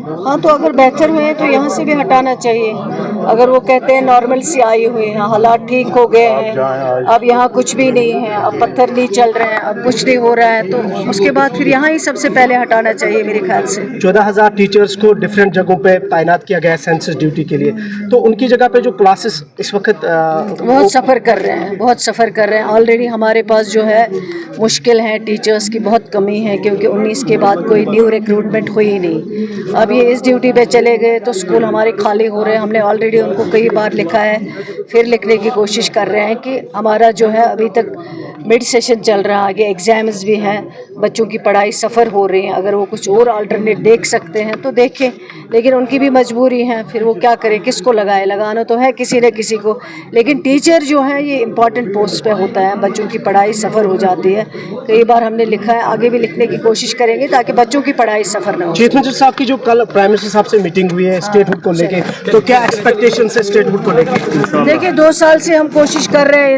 हाँ, तो अगर बेहतर हुए तो यहाँ से भी हटाना चाहिए। अगर वो कहते हैं नॉर्मल सी आई हुई है, हालात ठीक हो गए हैं, अब यहाँ कुछ भी नहीं है, अब पत्थर नहीं चल रहे हैं, अब कुछ नहीं हो रहा है, तो उसके बाद फिर यहाँ ही सबसे पहले हटाना चाहिए मेरे ख्याल से। 14,000 टीचर्स को डिफरेंट जगहों पे तैनात किया गया है सेंसस ड्यूटी के लिए, तो उनकी जगह पे जो क्लासेस इस वक्त बहुत सफ़र कर रहे हैं, बहुत सफ़र कर रहे हैं। ऑलरेडी हमारे पास जो है मुश्किल है, टीचर्स की बहुत कमी है, क्योंकि 19 के बाद कोई न्यू रिक्रूटमेंट हुई ही नहीं। अब ये इस ड्यूटी पे चले गए तो स्कूल हमारे खाली हो रहे हैं। हमने ऑलरेडी उनको कई बार लिखा है, फिर लिखने की कोशिश कर रहे हैं कि हमारा जो है अभी तक मिड सेशन चल रहा है, आगे एग्ज़ाम्स भी हैं, बच्चों की पढ़ाई सफ़र हो रही है। अगर वो कुछ और अल्टरनेट देख सकते हैं तो देखें, लेकिन उनकी भी मजबूरी है, फिर वो क्या करें, किसको लगाए, लगाना तो है किसी न किसी को। लेकिन टीचर जो है ये इम्पॉर्टेंट पोस्ट पे होता है, बच्चों की पढ़ाई सफ़र हो जाती है। कई बार हमने लिखा है, आगे भी लिखने की कोशिश करेंगे ताकि बच्चों की पढ़ाई सफ़र ना हो। चीफ मिनिस्टर साहब की जो कल प्राइम मिनिस्टर साहब से मीटिंग हुई है स्टेटहुड को लेके, तो क्या एक्सपेक्टेशन है स्टेटहुड को लेके? देखिए, 2 साल से हम कोशिश कर रहे हैं,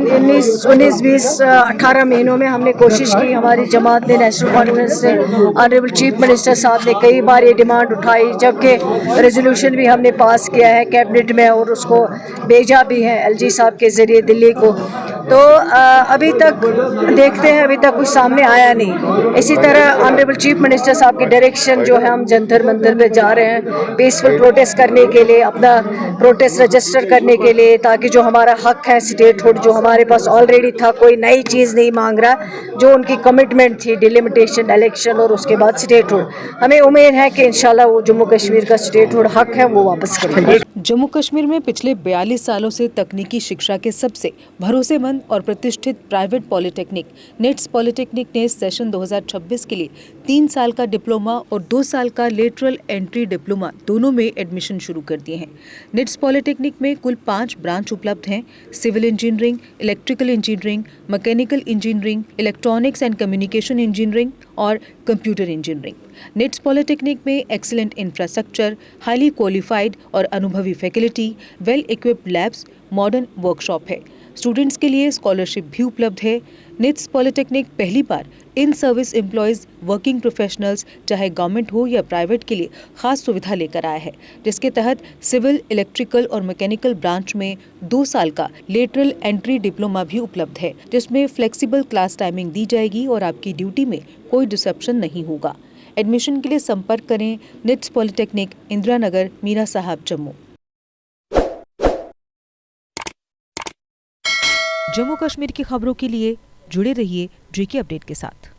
19, 20, 18 महीनों में हमने कोशिश की। हमारी जमात ने नेशनल कॉन्फ्रेंस से ऑनरेबल चीफ मिनिस्टर साहब ने कई बार ये डिमांड उठाई, जबकि रेजोल्यूशन भी हमने पास किया है कैबिनेट में और उसको भेजा भी है एलजी साहब के ज़रिए दिल्ली को। तो अभी तक देखते हैं, अभी तक कुछ सामने आया नहीं। इसी तरह ऑनरेबल चीफ मिनिस्टर साहब की डायरेक्शन जो है, हम जंतर मंतर पे जा रहे हैं पीसफुल प्रोटेस्ट करने के लिए, अपना प्रोटेस्ट रजिस्टर करने के लिए, ताकि जो हमारा हक है स्टेटहुड जो हमारे पास ऑलरेडी था, कोई नई चीज़ नहीं मांग रहा, जो उनकी कमिटमेंट थी डिलिमिटेशन, इलेक्शन और उसके बाद स्टेटहुड, हमें उम्मीद है कि इंशाल्लाह वो जम्मू कश्मीर का स्टेटहुड हक है वो वापस करेंगे। जम्मू कश्मीर में पिछले 42 सालों से तकनीकी शिक्षा के सबसे भरोसेमंद और प्रतिष्ठित प्राइवेट पॉलिटेक्निक निट्स पॉलिटेक्निक ने सेशन 2026 के लिए 3 साल का डिप्लोमा और 2 साल का लेटरल एंट्री डिप्लोमा दोनों में एडमिशन शुरू कर दिए हैं। निट्स पॉलिटेक्निक में कुल 5 ब्रांच उपलब्ध हैं: civil engineering, electrical engineering, mechanical engineering, electronics and communication engineering और कंप्यूटर इंजीनियरिंग। निट्स पॉलिटेक्निक में एक्सीलेंट इंफ्रास्ट्रक्चर, हाईली क्वालिफाइड और अनुभवी faculty, well equipped labs, modern workshop है। स्टूडेंट्स के लिए स्कॉलरशिप भी उपलब्ध है। निट्स पॉलिटेक्निक पहली बार in service employees, working professionals, चाहे गवर्नमेंट हो या प्राइवेट, के लिए खास सुविधा लेकर आया है, जिसके तहत सिविल, इलेक्ट्रिकल और मैकेनिकल ब्रांच में 2 साल का लेटरल एंट्री डिप्लोमा भी उपलब्ध है, जिसमें फ्लेक्सिबल क्लास टाइमिंग दी जाएगी और आपकी ड्यूटी में कोई डिसरप्शन नहीं होगा। एडमिशन के लिए संपर्क करें निट्स पॉलिटेक्निक, इंदिरा नगर, मीरा साहब, जम्मू। जम्मू कश्मीर की खबरों के लिए जुड़े रहिए JK अपडेट के साथ।